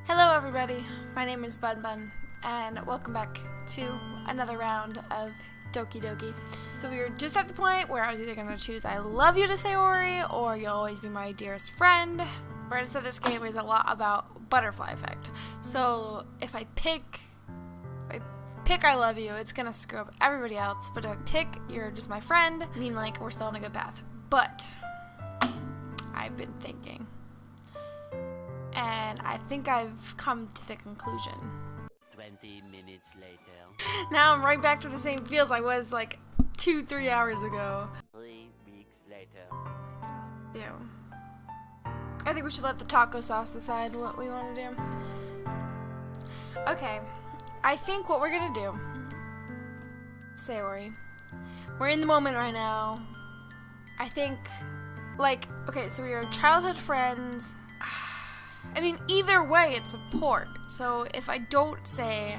Hello everybody, my name is Bunbun, and welcome back to another round of Doki Doki. So we were just at the point where I was either going to choose I love you to Sayori, or you'll always be my dearest friend. Where instead this game is a lot about butterfly effect. So if I pick I love you, it's going to screw up everybody else, but if I pick you're just my friend, I mean like we're still on a good path. But I've been thinking. And I think I've come to the conclusion. 20 minutes later. Now I'm right back to the same fields I was like 2-3 hours ago. 3 weeks later. Yeah. I think we should let the taco sauce decide what we want to do. Okay. I think what we're gonna do, Sayori, we're in the moment right now. I think, like, okay, so we are childhood friends. I mean, either way, it's support. So if I don't say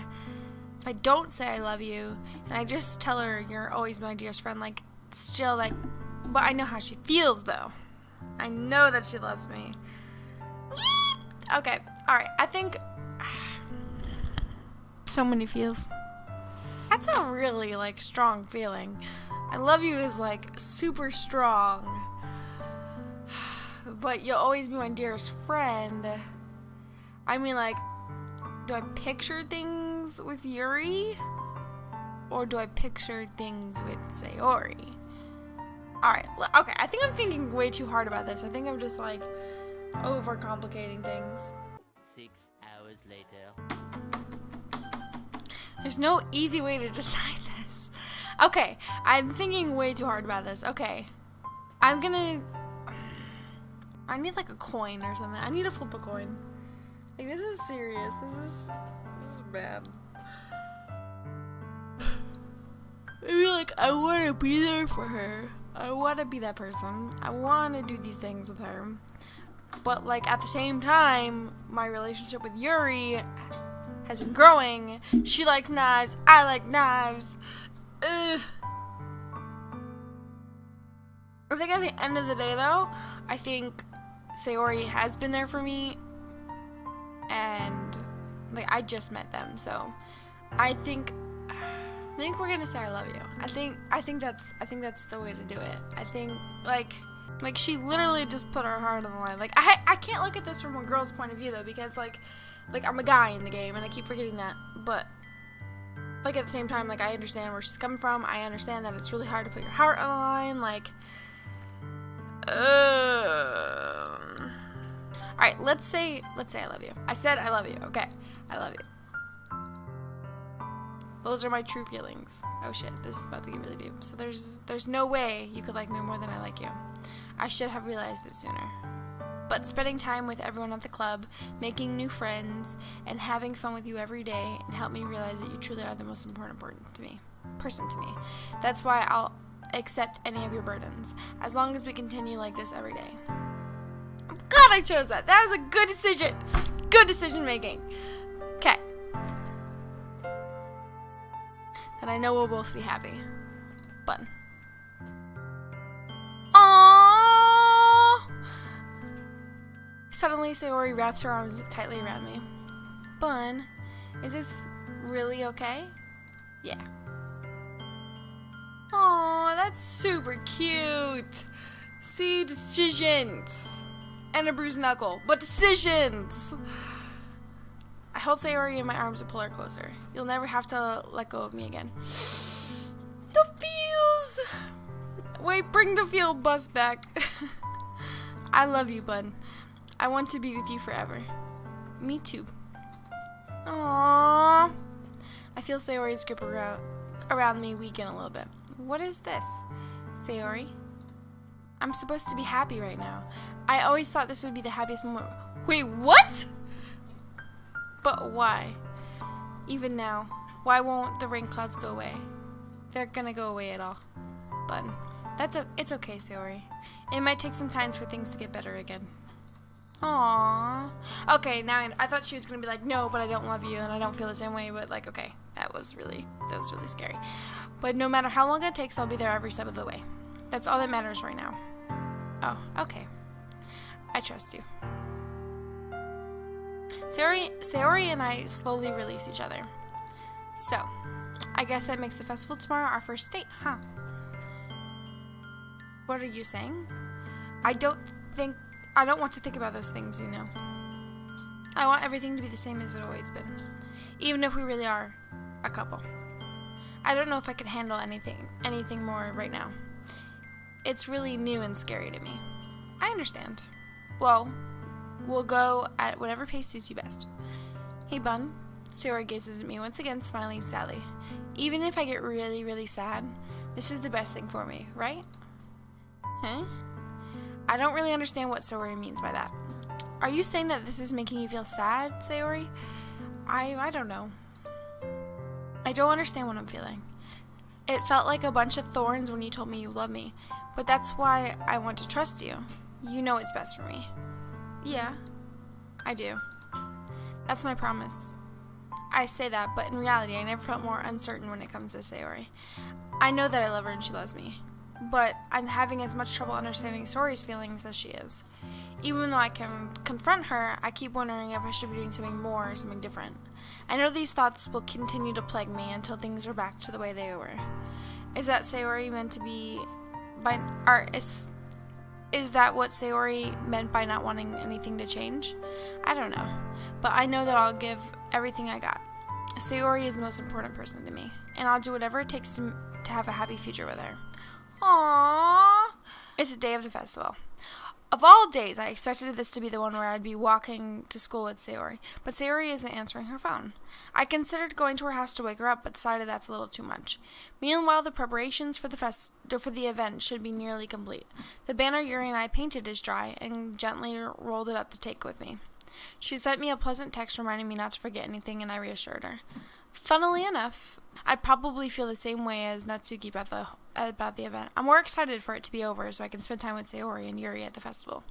I love you, and I just tell her you're always my dearest friend, like, still, like, but I know how she feels, though. I know that she loves me. Okay, alright, I think, so many feels. That's a really, like, strong feeling. I love you is, like, super strong. But you'll always be my dearest friend. I mean, like, do I picture things with Yuri? Or do I picture things with Sayori? Alright, okay, I think I'm thinking way too hard about this. I think I'm just, like, overcomplicating things. 6 hours later. There's no easy way to decide this. Okay, I'm thinking way too hard about this. Okay, I need like a coin or something. I need to flip a coin. Like, this is serious. This is bad. Maybe like I want to be there for her. I want to be that person. I want to do these things with her. But like at the same time, my relationship with Yuri has been growing. She likes knives. I like knives. Ugh. I think at the end of the day, though, I think Sayori has been there for me, and like I just met them, so I think we're gonna say I love you. I think that's the way to do it. I think like she literally just put her heart on the line. Like I can't look at this from a girl's point of view though, because like I'm a guy in the game and I keep forgetting that, but like at the same time, like I understand where she's coming from. I understand that it's really hard to put your heart on the line, like alright, let's say I love you. I said I love you, okay. I love you. Those are my true feelings. Oh shit, this is about to get really deep. So there's no way you could like me more than I like you. I should have realized it sooner. But spending time with everyone at the club, making new friends, and having fun with you every day and helped me realize that you truly are the most important person to me. That's why I'll accept any of your burdens, as long as we continue like this every day. God, I chose that. That was a good decision. Good decision making. Okay. Then I know we'll both be happy. Bun. Aww. Suddenly, Sayori wraps her arms tightly around me. Bun, is this really okay? Yeah. Aw, that's super cute. See, decisions. And a bruised knuckle, but decisions. I hold Sayori in my arms and pull her closer. You'll never have to let go of me again. The feels. Wait, bring the feel bus back. I love you, bud. I want to be with you forever. Me too. Aww. I feel Sayori's grip around me weaken a little bit. What is this? Sayori? I'm supposed to be happy right now. I always thought this would be the happiest moment. Wait, what? But why? Even now, why won't the rain clouds go away? They're gonna go away at all. But it's okay, Sayori. It might take some time for things to get better again. Aww. Okay, now I thought she was gonna be like, no, but I don't love you and I don't feel the same way, but like, okay, that was really scary. But no matter how long it takes, I'll be there every step of the way. That's all that matters right now. Oh, okay. I trust you. Sayori and I slowly release each other. So, I guess that makes the festival tomorrow our first date, huh? What are you saying? I don't want to think about those things, you know. I want everything to be the same as it always been. Even if we really are a couple. I don't know if I could handle anything more right now. It's really new and scary to me. I understand. Well, we'll go at whatever pace suits you best. Hey, Bun. Sayori gazes at me once again, smiling sadly. Even if I get really, really sad, this is the best thing for me, right? Huh? I don't really understand what Sayori means by that. Are you saying that this is making you feel sad, Sayori? I don't know. I don't understand what I'm feeling. It felt like a bunch of thorns when you told me you love me, but that's why I want to trust you. You know it's best for me. Yeah, I do. That's my promise. I say that, but in reality, I never felt more uncertain when it comes to Sayori. I know that I love her and she loves me, but I'm having as much trouble understanding Sayori's feelings as she is. Even though I can confront her, I keep wondering if I should be doing something more or something different. I know these thoughts will continue to plague me until things are back to the way they were. Is that Sayori meant to be is that what Sayori meant by not wanting anything to change? I don't know, but I know that I'll give everything I got. Sayori is the most important person to me, and I'll do whatever it takes to have a happy future with her. Aww! It's the day of the festival. Of all days, I expected this to be the one where I'd be walking to school with Sayori, but Sayori isn't answering her phone. I considered going to her house to wake her up, but decided that's a little too much. Meanwhile, the preparations for the event should be nearly complete. The banner Yuri and I painted is dry, and gently rolled it up to take with me. She sent me a pleasant text reminding me not to forget anything, and I reassured her. Funnily enough, I probably feel the same way as Natsuki about the event. I'm more excited for it to be over so I can spend time with Sayori and Yuri at the festival.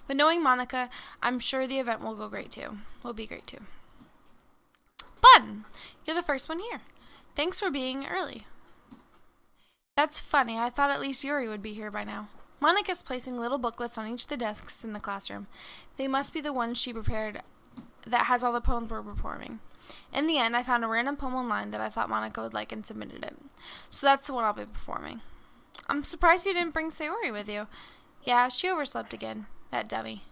But knowing Monica, I'm sure the event will be great too. Bud, you're the first one here. Thanks for being early. That's funny. I thought at least Yuri would be here by now. Monica's placing little booklets on each of the desks in the classroom. They must be the ones she prepared that has all the poems we're performing. In the end, I found a random poem online that I thought Monica would like and submitted it. So that's the one I'll be performing. I'm surprised you didn't bring Sayori with you. Yeah, she overslept again. That dummy.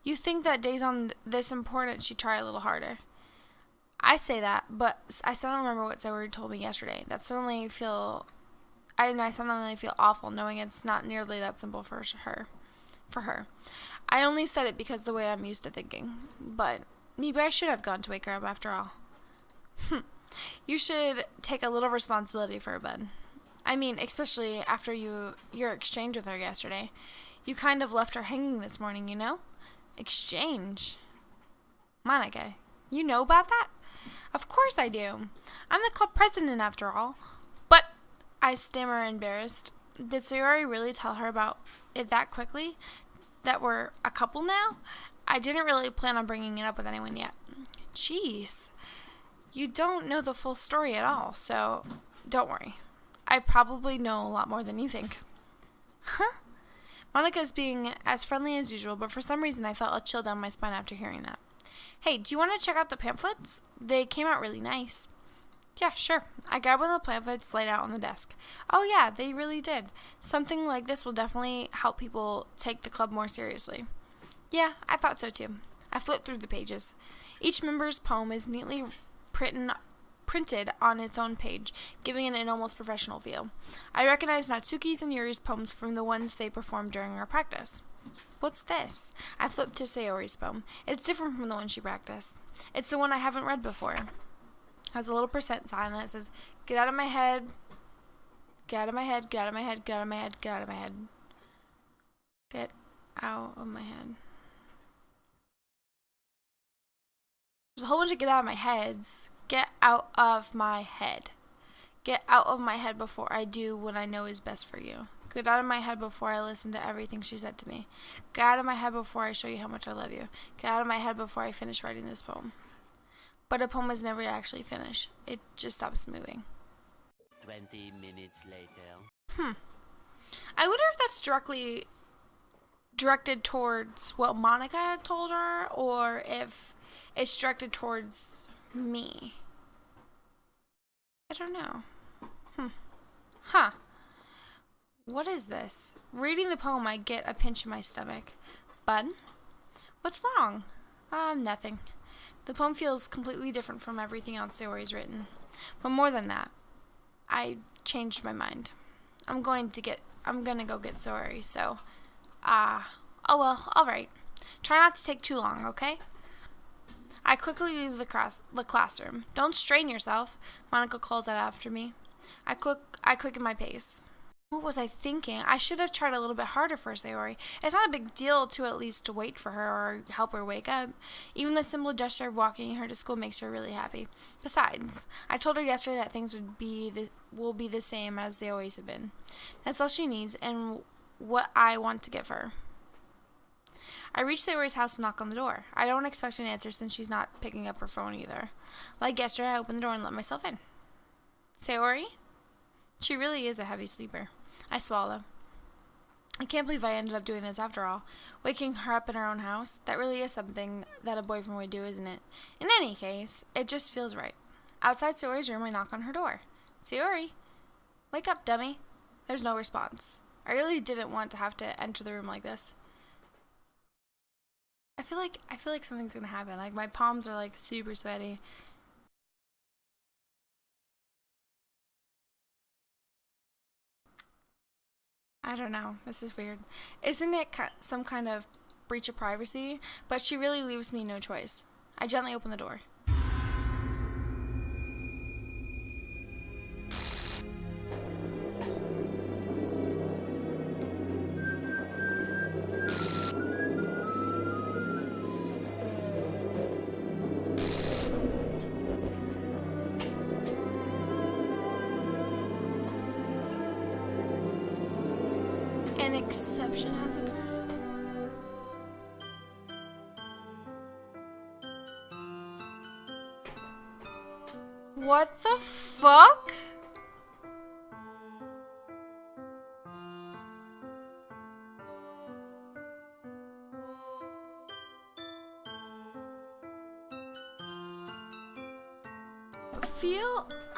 You think that days on this important she'd try a little harder. I say that, but I still don't remember what Sayori told me yesterday. I suddenly feel awful knowing it's not nearly that simple for her. I only said it because the way I'm used to thinking. But maybe I should have gone to wake her up after all. You should take a little responsibility for her, Bud. I mean, especially after your exchange with her yesterday. You kind of left her hanging this morning, you know? Exchange? Monica, you know about that? Of course I do. I'm the club president after all. But, I stammer embarrassed. Did Sayori really tell her about it that quickly? That we're a couple now? I didn't really plan on bringing it up with anyone yet. Jeez. You don't know the full story at all, so don't worry. I probably know a lot more than you think. Huh? Monica's being as friendly as usual, but for some reason I felt a chill down my spine after hearing that. Hey, do you want to check out the pamphlets? They came out really nice. Yeah, sure. I grabbed one of the pamphlets laid out on the desk. Oh yeah, they really did. Something like this will definitely help people take the club more seriously. Yeah, I thought so too. I flipped through the pages. Each member's poem is neatly printed on its own page, giving it an almost professional feel. I recognized Natsuki's and Yuri's poems from the ones they performed during our practice. What's this? I flipped to Sayori's poem. It's different from the one she practiced. It's the one I haven't read before. It has a little percent sign that says, "Get out of my head, get out of my head, get out of my head, get out of my head, get out of my head. Get out of my head." There's a whole bunch of get out of my heads. Get out of my head. Get out of my head before I do what I know is best for you. Get out of my head before I listen to everything she said to me. Get out of my head before I show you how much I love you. Get out of my head before I finish writing this poem. But a poem is never actually finished. It just stops moving. 20 minutes later. I wonder if that's directed towards what Monica had told her, or if it's directed towards me. I don't know. Huh. What is this? Reading the poem, I get a pinch in my stomach. Bud? What's wrong? Nothing. The poem feels completely different from everything else Sayori's written. But more than that, I changed my mind. I'm gonna go get Sayori, so, oh well, alright. Try not to take too long, okay? I quickly leave the classroom. Don't strain yourself, Monica calls out after me. I quicken my pace. What was I thinking? I should have tried a little bit harder for Sayori. It's not a big deal to at least wait for her or help her wake up. Even the simple gesture of walking her to school makes her really happy. Besides, I told her yesterday that things will be the same as they always have been. That's all she needs and what I want to give her. I reach Sayori's house and knock on the door. I don't expect an answer since she's not picking up her phone either. Like yesterday, I open the door and let myself in. Sayori? She really is a heavy sleeper. I swallow. I can't believe I ended up doing this after all. Waking her up in her own house, that really is something that a boyfriend would do, isn't it? In any case, it just feels right. Outside Sayori's room, I knock on her door. Sayori? Wake up, dummy. There's no response. I really didn't want to have to enter the room like this. I feel like something's gonna happen. Like, my palms are like super sweaty. I don't know. This is weird. Isn't it some kind of breach of privacy? But she really leaves me no choice. I gently open the door. An exception has occurred. What the fuck?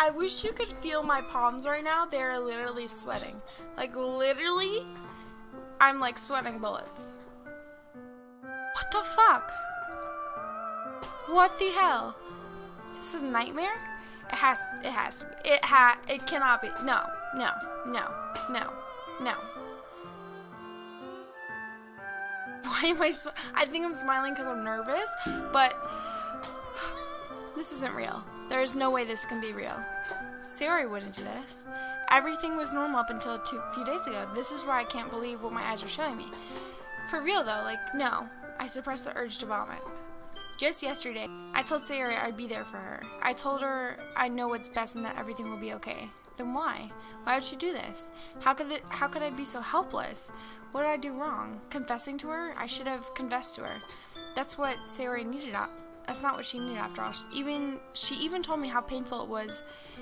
I wish you could feel my palms right now. They're literally sweating. Like, literally, I'm like sweating bullets. What the fuck? What the hell? Is this a nightmare? It has to be. It cannot be. No. Why am I think I'm smiling because I'm nervous, but this isn't real. There is no way this can be real. Sayori wouldn't do this. Everything was normal up until a few days ago. This is why I can't believe what my eyes are showing me. For real though, like, no. I suppressed the urge to vomit. Just yesterday, I told Sayori I'd be there for her. I told her I know what's best and that everything will be okay. Then why? Why would she do this? How could I be so helpless? What did I do wrong? Confessing to her? I should have confessed to her. That's what Sayori needed. That's not what she needed after all. She even told me how painful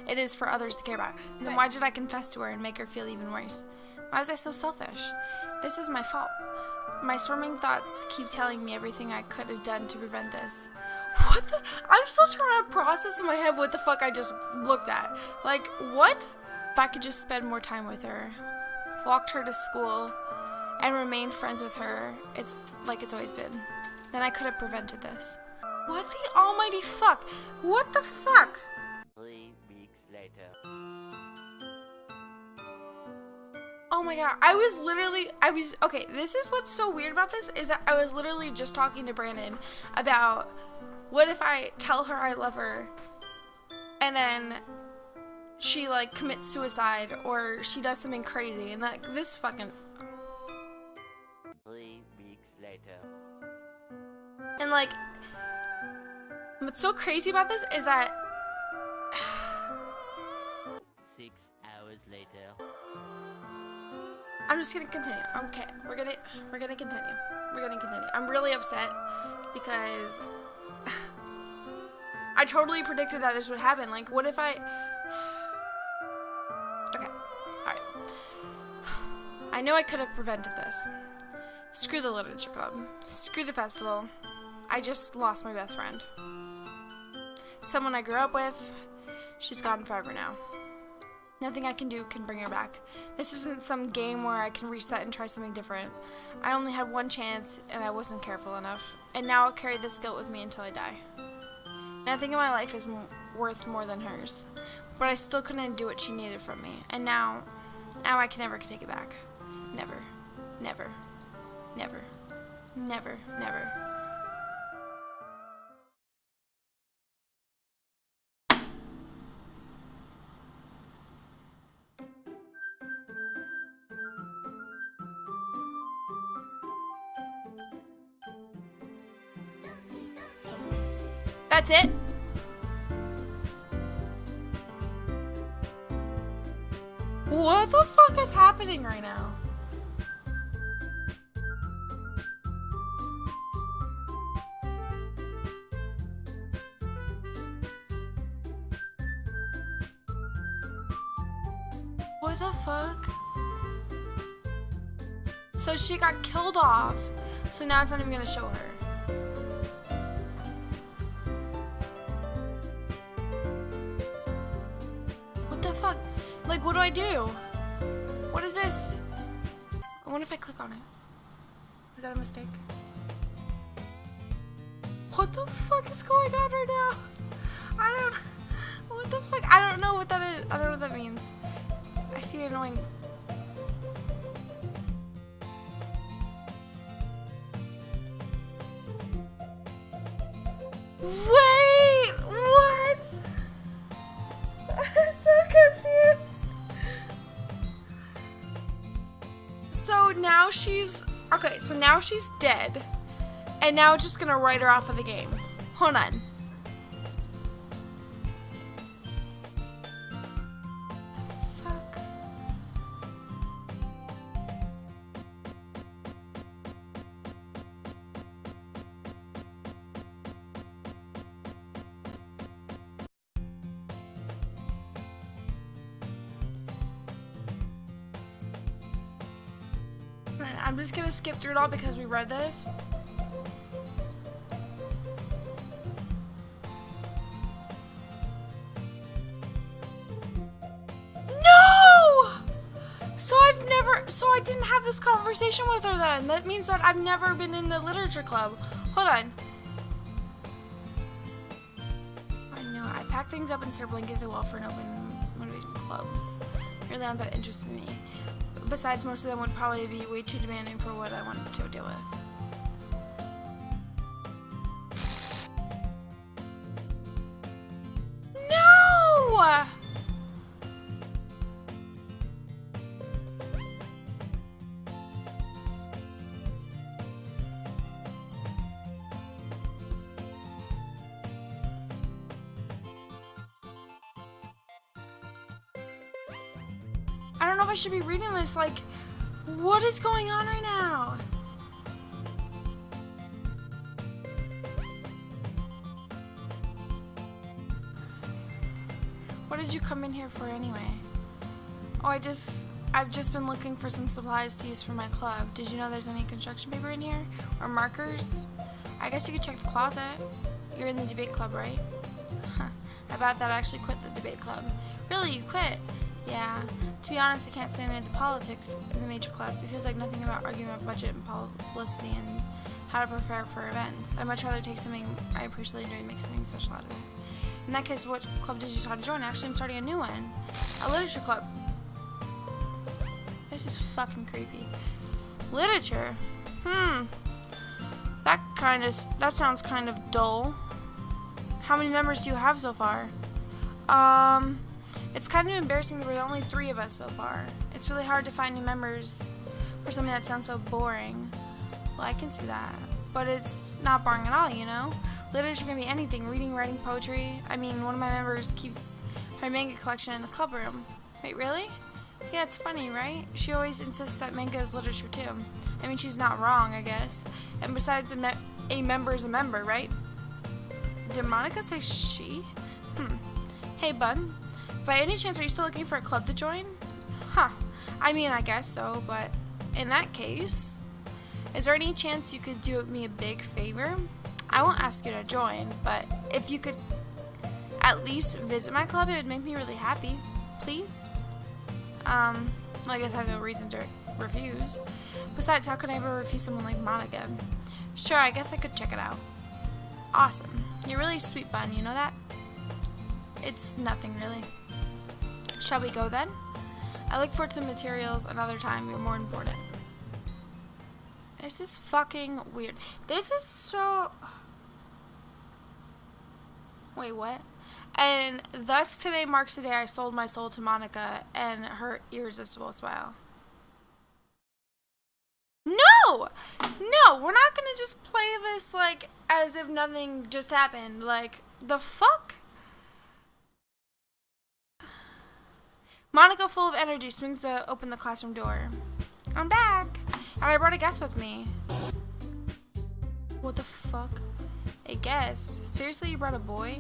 it is for others to care about. Then why did I confess to her and make her feel even worse? Why was I so selfish? This is my fault. My swarming thoughts keep telling me everything I could have done to prevent this. What the? I'm still trying to process in my head what the fuck I just looked at. Like, what? If I could just spend more time with her, walked her to school, and remained friends with her, it's like it's always been, then I could have prevented this. What the almighty fuck? What the fuck? 3 weeks later. Oh my god, okay, this is what's so weird about this, is that I was literally just talking to Brandon about what if I tell her I love her and then she like commits suicide or she does something crazy and like this fucking 3 weeks later. and like what's so crazy about this is that 6 hours later. I'm just gonna continue. Okay, we're gonna continue. I'm really upset because I totally predicted that this would happen. Like, what if I? Okay, all right. I know I could have prevented this. Screw the literature club. Screw the festival. I just lost my best friend. Someone I grew up with. She's gone forever now. Nothing I can do can bring her back. This isn't some game where I can reset and try something different. I only had one chance, and I wasn't careful enough. And now I'll carry this guilt with me until I die. Nothing in my life is worth more than hers. But I still couldn't do what she needed from me. And now I can never take it back. Never. Never. Never. Never. Never. That's it? What the fuck is happening right now? What the fuck? So she got killed off, so now it's not even gonna show her. What the fuck? Like, what do I do? What is this? I wonder if I click on it. Is that a mistake? What the fuck is going on right now? What the fuck? I don't know what that is. I don't know what that means. I see it annoying. Wait! What? I'm so confused. So now she's... Okay, so now she's dead. And now it's just gonna write her off of the game. Hold on. I'm just gonna skip through it all because we read this. No! So I didn't have this conversation with her then. That means that I've never been in the literature club. Hold on. I know, I packed things up and started blinking at the wall for an open motivation clubs. Really aren't that interested in me. Besides, most of them would probably be way too demanding for what I wanted to deal with. No! I don't know if I should be reading this. Like, what is going on right now? What did you come in here for anyway? Oh, I've just been looking for some supplies to use for my club. Did you know there's any construction paper in here? Or markers? I guess you could check the closet. You're in the debate club, right? Huh. About that, I actually quit the debate club. Really, you quit? Yeah. To be honest, I can't stand any of the politics in the major clubs. It feels like nothing about arguing about budget and publicity and how to prepare for events. I'd much rather take something I appreciate enjoy and make something special out of it. In that case, what club did you decide to join? Actually, I'm starting a new one. A literature club. This is fucking creepy. Literature? That sounds kind of dull. How many members do you have so far? It's kind of embarrassing that there are only 3 of us so far. It's really hard to find new members for something that sounds so boring. Well, I can see that. But it's not boring at all, you know? Literature can be anything. Reading, writing, poetry. I mean, one of my members keeps her manga collection in the club room. Wait, really? Yeah, it's funny, right? She always insists that manga is literature, too. I mean, she's not wrong, I guess. And besides, a member is a member, right? Did Monica say she? Hey, bud. By any chance, are you still looking for a club to join? Huh. I mean, I guess so, but in that case, is there any chance you could do me a big favor? I won't ask you to join, but if you could at least visit my club, it would make me really happy. Please? Well, I guess I have no reason to refuse. Besides, how could I ever refuse someone like Monica? Sure, I guess I could check it out. Awesome. You're really sweet, Bun, you know that? It's nothing, really. Shall we go then? I look forward to the materials another time. You're more important. This is fucking weird. This is so... Wait, what? And thus today marks the day I sold my soul to Monica and her irresistible smile. No! No, we're not gonna just play this like as if nothing just happened. Like, the fuck? Monica, full of energy, swings open the classroom door. I'm back! And I brought a guest with me. What the fuck? A guest? Seriously, you brought a boy?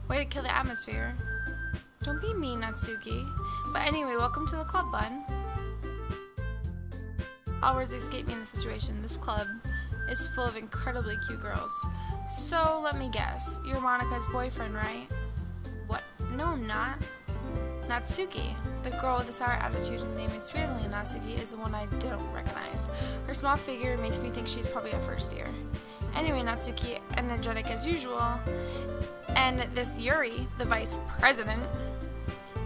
Way to kill the atmosphere. Don't be mean, Natsuki. But anyway, welcome to the club, Bun. All words escape me in this situation. This club is full of incredibly cute girls. So, let me guess. You're Monica's boyfriend, right? What? No, I'm not. Natsuki, the girl with the sour attitude and name is weirdly Natsuki, is the one I don't recognize. Her small figure makes me think she's probably a first year. Anyway, Natsuki, energetic as usual, and this Yuri, the vice president,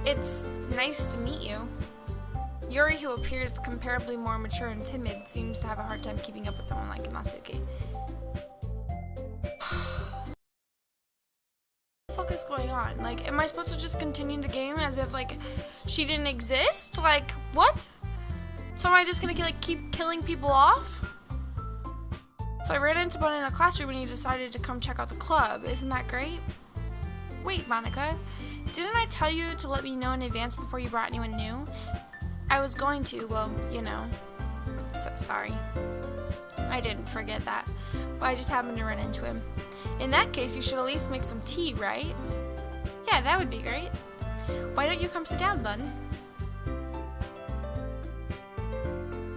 it's nice to meet you. Yuri, who appears comparably more mature and timid, seems to have a hard time keeping up with someone like Natsuki. What the fuck is going on? Like, am I supposed to just continue the game as if, like, she didn't exist? Like, what? So am I just gonna, like, keep killing people off? So I ran into Bun in a classroom and he decided to come check out the club. Isn't that great? Wait, Monica, didn't I tell you to let me know in advance before you brought anyone new? I was going to, well, you know. Sorry. I didn't forget that. But I just happened to run into him. In that case, you should at least make some tea, right? Yeah, that would be great. Why don't you come sit down, Bun?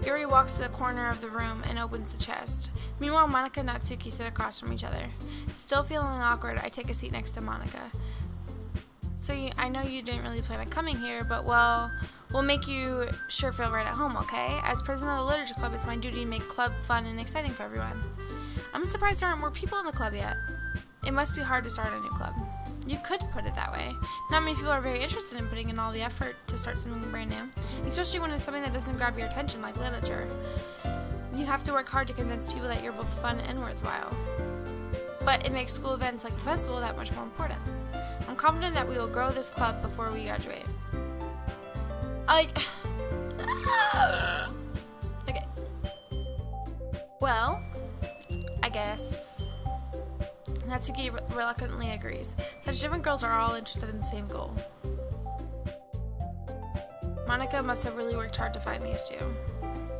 Yuri walks to the corner of the room and opens the chest. Meanwhile, Monica and Natsuki sit across from each other. Still feeling awkward, I take a seat next to Monica. So I know you didn't really plan on coming here, but well, we'll make you sure feel right at home, okay? As president of the Literature Club, it's my duty to make club fun and exciting for everyone. I'm surprised there aren't more people in the club yet. It must be hard to start a new club. You could put it that way. Not many people are very interested in putting in all the effort to start something brand new, especially when it's something that doesn't grab your attention like literature. You have to work hard to convince people that you're both fun and worthwhile. But it makes school events like the festival that much more important. I'm confident that we will grow this club before we graduate. Okay. Well, I guess. Natsuki reluctantly agrees. Such different girls are all interested in the same goal. Monica must have really worked hard to find these two.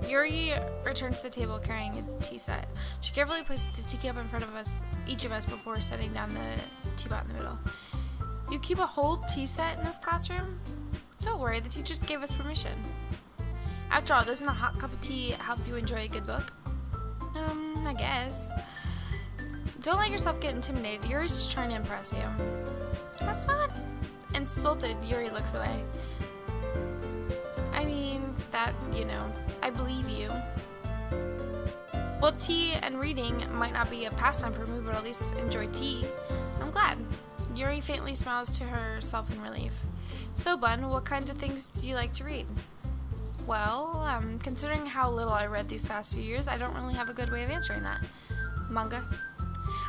Yuri returns to the table carrying a tea set. She carefully places the teacup in front of each of us before setting down the teapot in the middle. You keep a whole tea set in this classroom? Don't worry, the teachers gave us permission. After all, doesn't a hot cup of tea help you enjoy a good book? I guess. Don't let yourself get intimidated. Yuri's just trying to impress you. That's not... Insulted, Yuri looks away. I mean, that, you know, I believe you. Well, tea and reading might not be a pastime for me, but at least enjoy tea. I'm glad. Yuri faintly smiles to herself in relief. So, Bun, what kinds of things do you like to read? Well, considering how little I read these past few years, I don't really have a good way of answering that. Manga.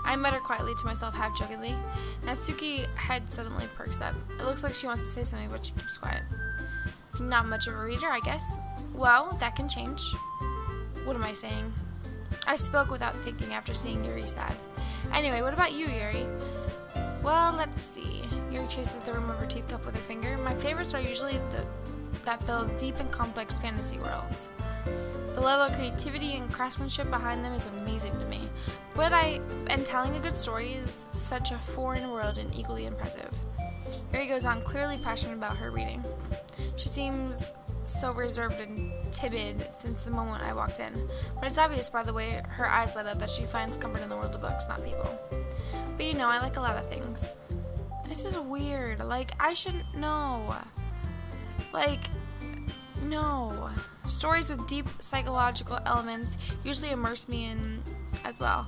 I mutter quietly to myself half-jokingly. Natsuki's head suddenly perks up. It looks like she wants to say something, but she keeps quiet. Not much of a reader, I guess. Well, that can change. What am I saying? I spoke without thinking after seeing Yuri sad. Anyway, what about you, Yuri? Well, let's see. Yuri chases the rim of her teacup with her finger. My favorites are usually that build deep and complex fantasy worlds. The level of creativity and craftsmanship behind them is amazing to me. And telling a good story is such a foreign world and equally impressive. Yuri goes on, clearly passionate about her reading. She seems so reserved and timid since the moment I walked in. But it's obvious by the way her eyes light up that she finds comfort in the world of books, not people. But you know, I like a lot of things. This is weird. Like, I shouldn't know. Like, no. Stories with deep psychological elements usually immerse me in as well.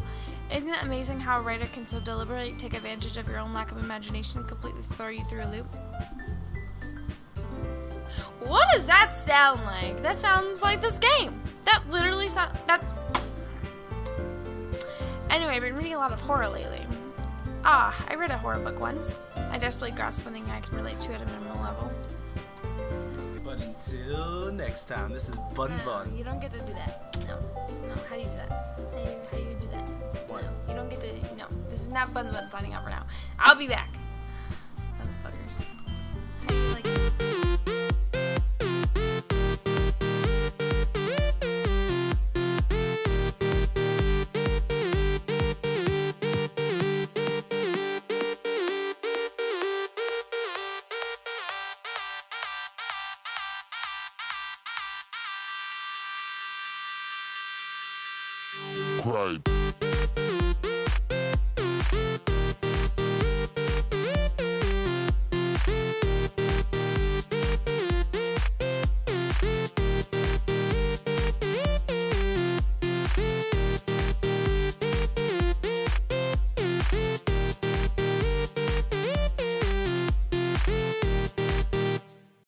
Isn't it amazing how a writer can so deliberately take advantage of your own lack of imagination and completely throw you through a loop? What does that sound like? That sounds like this game. That literally sounds... That's... Anyway, I've been reading a lot of horror lately. I read a horror book once. I desperately grasped something I can relate to at a minimal level. But until next time, this is Bunbun. You don't get to do that. No. How do you do that? How do you do that? What? No, you don't get to. No, this is not Bunbun signing up for now. I'll be back. Motherfuckers. How do you like it? Right.